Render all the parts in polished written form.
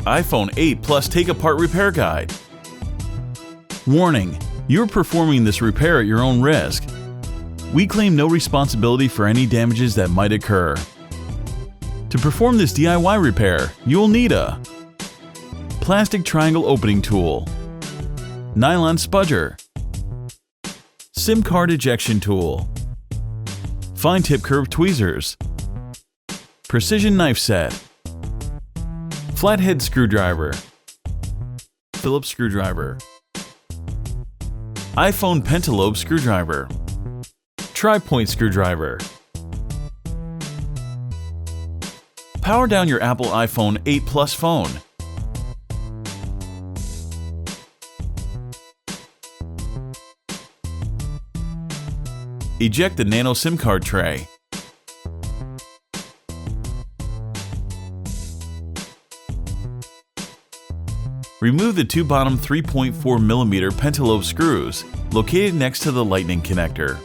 iPhone 8 Plus Take-Apart Repair Guide. Warning: you're performing this repair at your own risk. We claim no responsibility for any damages that might occur. To perform this DIY repair, you'll need a plastic triangle opening tool, nylon spudger, SIM card ejection tool, fine tip curved tweezers, precision knife set, flathead screwdriver, Phillips screwdriver, iPhone pentalobe screwdriver, tri-point screwdriver. Power down your Apple iPhone 8 Plus phone. Eject the nano SIM card tray. Remove the two bottom 3.4mm pentalobe screws located next to the lightning connector.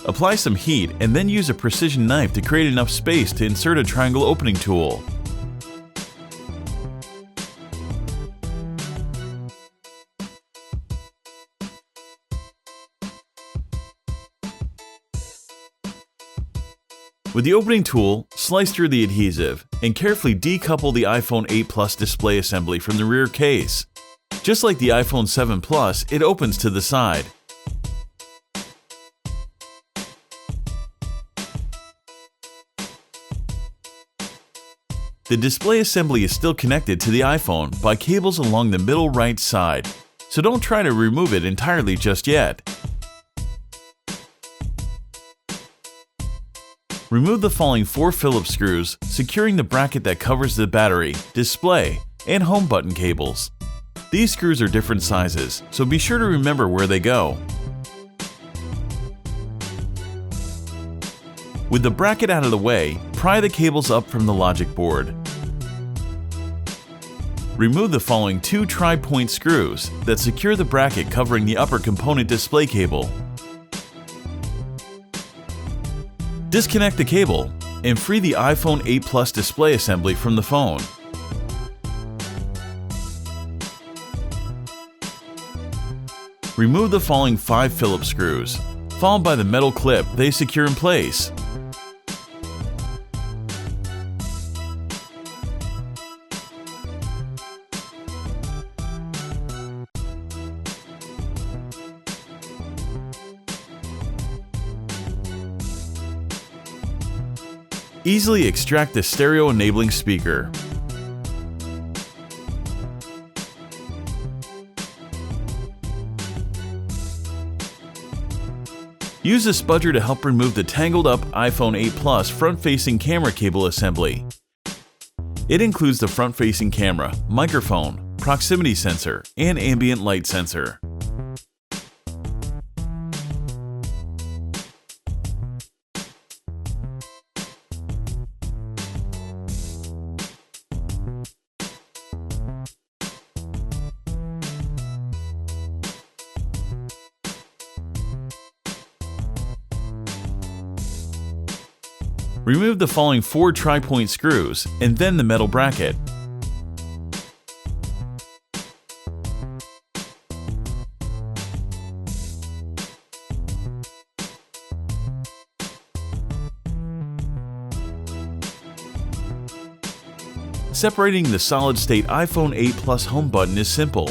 Apply some heat and then use a precision knife to create enough space to insert a triangle opening tool. With the opening tool, slice through the adhesive and carefully decouple the iPhone 8 Plus display assembly from the rear case. Just like the iPhone 7 Plus, it opens to the side. The display assembly is still connected to the iPhone by cables along the middle right side, so don't try to remove it entirely just yet. Remove the following 4 Phillips screws, securing the bracket that covers the battery, display, and home button cables. These screws are different sizes, so be sure to remember where they go. With the bracket out of the way, pry the cables up from the logic board. Remove the following 2 tri-point screws that secure the bracket covering the upper component display cable. Disconnect the cable and free the iPhone 8 Plus display assembly from the phone. Remove the following 5 Phillips screws, followed by the metal clip they secure in place. Easily extract the stereo enabling speaker. Use a spudger to help remove the tangled up iPhone 8 Plus front-facing camera cable assembly. It includes the front-facing camera, microphone, proximity sensor, and ambient light sensor. Remove the following 4 tri-point screws and then the metal bracket. Separating the solid-state iPhone 8 Plus home button is simple,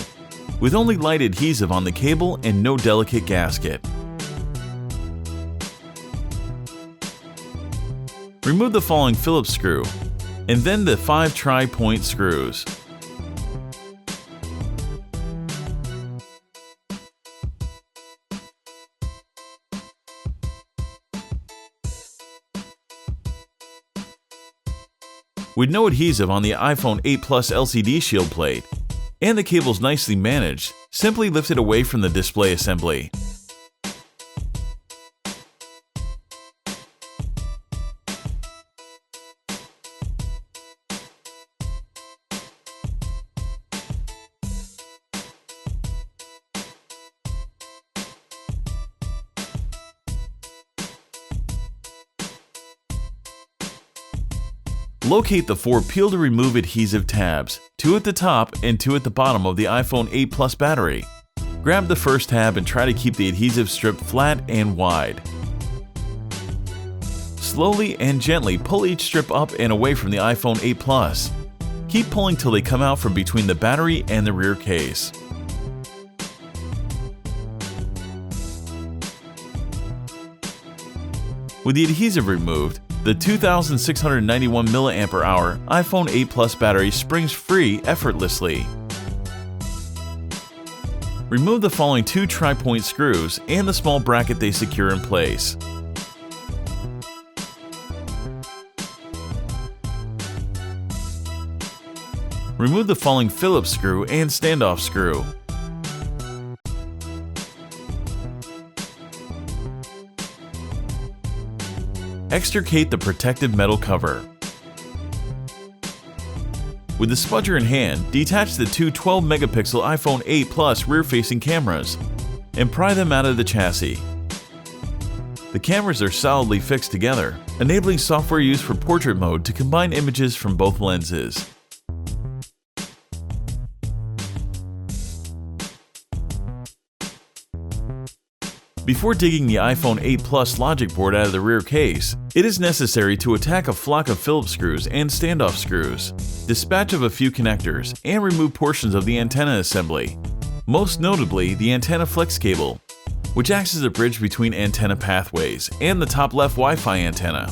with only light adhesive on the cable and no delicate gasket. Remove the following Phillips screw, and then the 5 tri-point screws. With no adhesive on the iPhone 8 Plus LCD shield plate, and the cables nicely managed, simply lift it away from the display assembly. Locate the 4 peel-to-remove adhesive tabs, 2 at the top and 2 at the bottom of the iPhone 8 Plus battery. Grab the first tab and try to keep the adhesive strip flat and wide. Slowly and gently pull each strip up and away from the iPhone 8 Plus. Keep pulling till they come out from between the battery and the rear case. With the adhesive removed, the 2691 mAh iPhone 8 Plus battery springs free effortlessly. Remove the following 2 tri-point screws and the small bracket they secure in place. Remove the following Phillips screw and standoff screw. Extricate the protective metal cover. With the spudger in hand, detach the 2 12-megapixel iPhone 8 Plus rear-facing cameras and pry them out of the chassis. The cameras are solidly fixed together, enabling software used for portrait mode to combine images from both lenses. Before digging the iPhone 8 Plus logic board out of the rear case, it is necessary to attack a flock of Phillips screws and standoff screws, dispatch of a few connectors, and remove portions of the antenna assembly, most notably the antenna flex cable, which acts as a bridge between antenna pathways and the top left Wi-Fi antenna.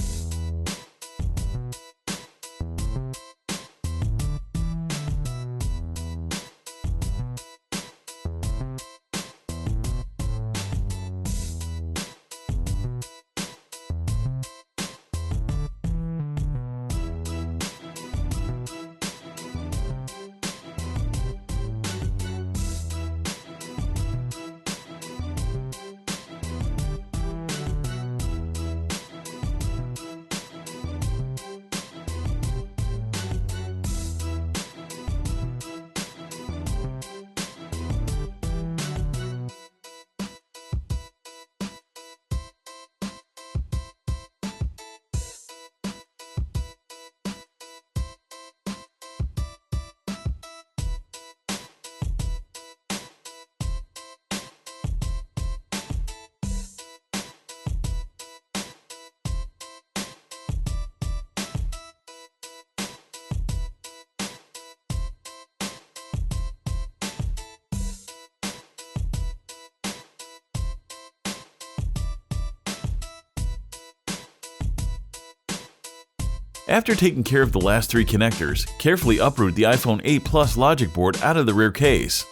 After taking care of the last 3 connectors, carefully uproot the iPhone 8 Plus logic board out of the rear case.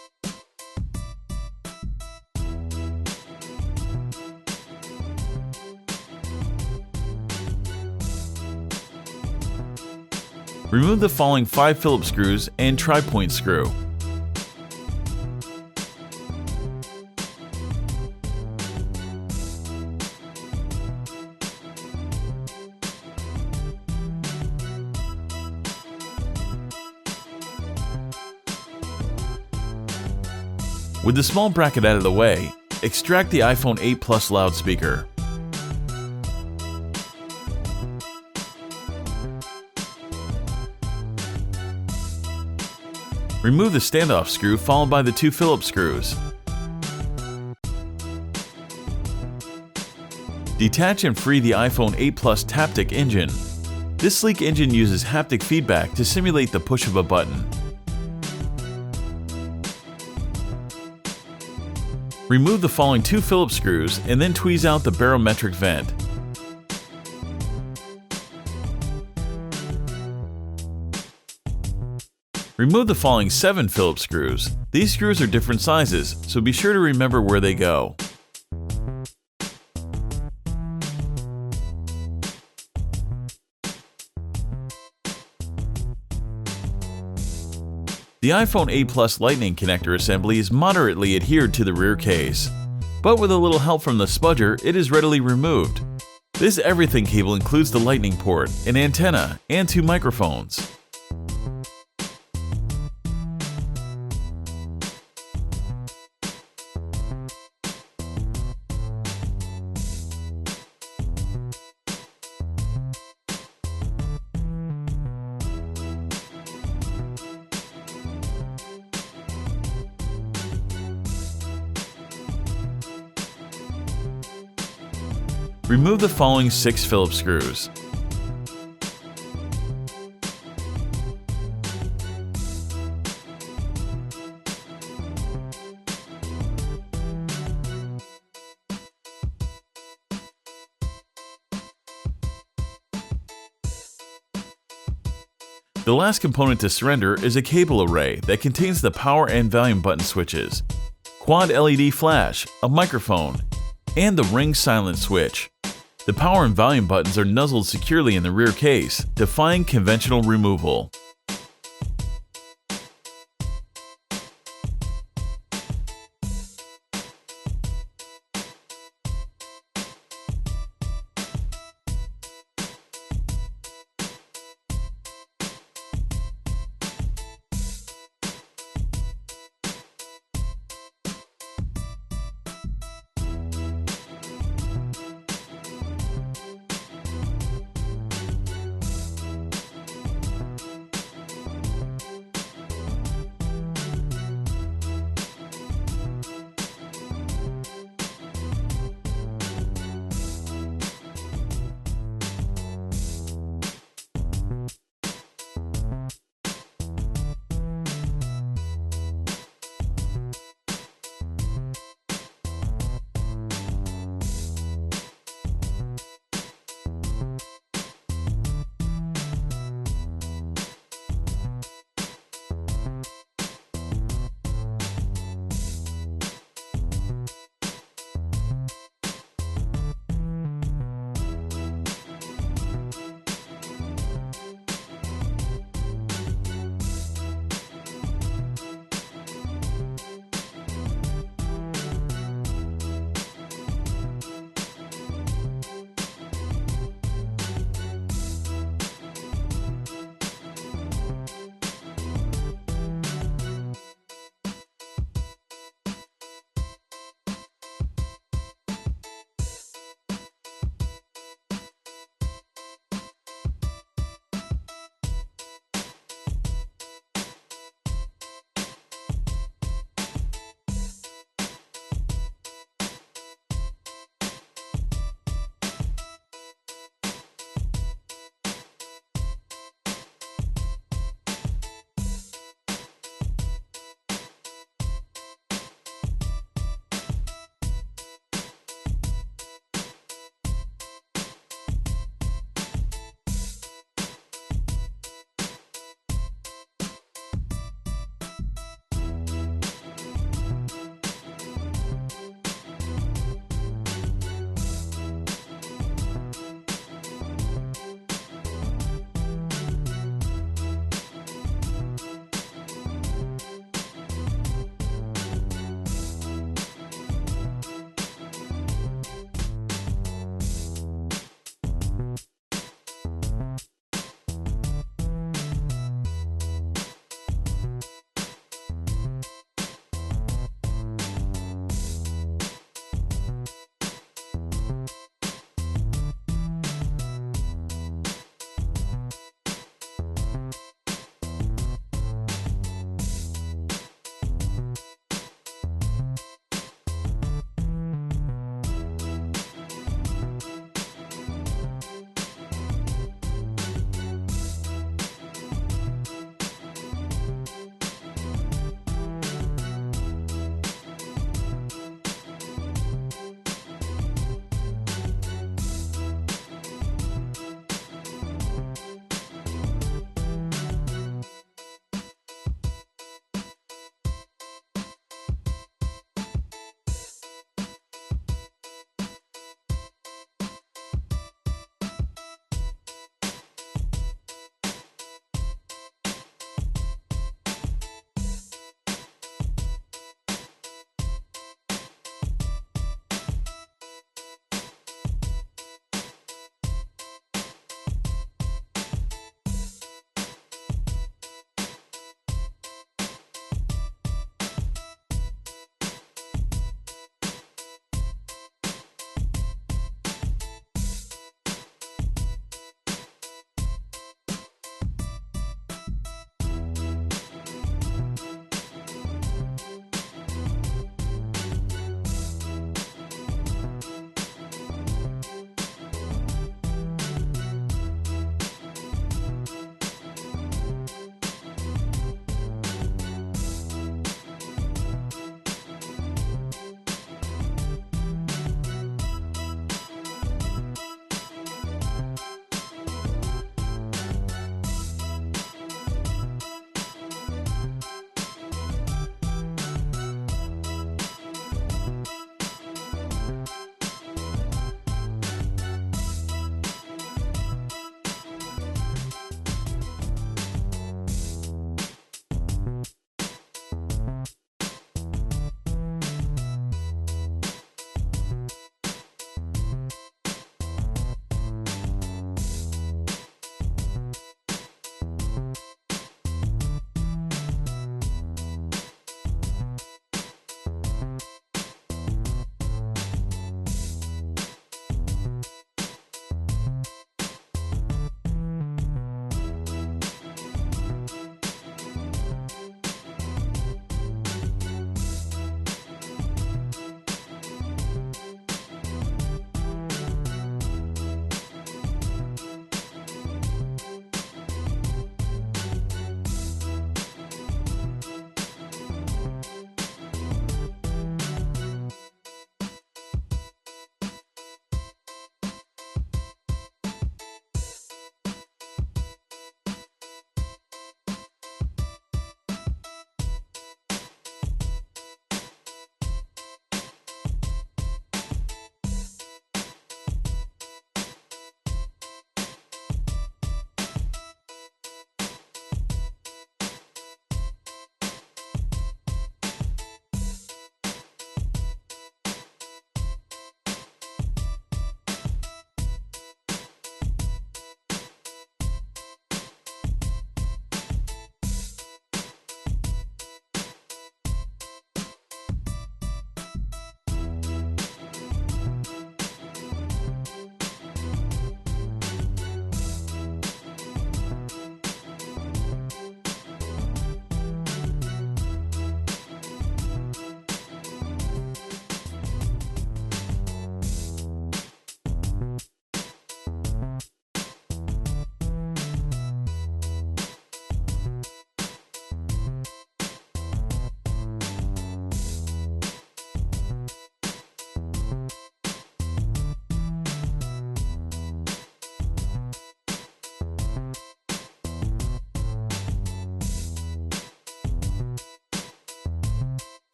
Remove the following 5 Phillips screws and tri-point screw. With the small bracket out of the way, extract the iPhone 8 Plus loudspeaker. Remove the standoff screw followed by the 2 Phillips screws. Detach and free the iPhone 8 Plus Taptic engine. This sleek engine uses haptic feedback to simulate the push of a button. Remove the following 2 Phillips screws and then tweeze out the barometric vent. Remove the following 7 Phillips screws. These screws are different sizes, so be sure to remember where they go. The iPhone 8 Plus Lightning connector assembly is moderately adhered to the rear case, but with a little help from the spudger, it is readily removed. This everything cable includes the Lightning port, an antenna, and 2 microphones. Remove the following 6 Phillips screws. The last component to surrender is a cable array that contains the power and volume button switches, quad LED flash, a microphone, and the ring silent switch. The power and volume buttons are nuzzled securely in the rear case, defying conventional removal.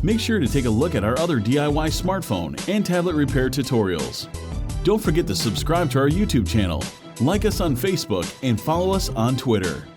Make sure to take a look at our other DIY smartphone and tablet repair tutorials. Don't forget to subscribe to our YouTube channel, like us on Facebook, and follow us on Twitter.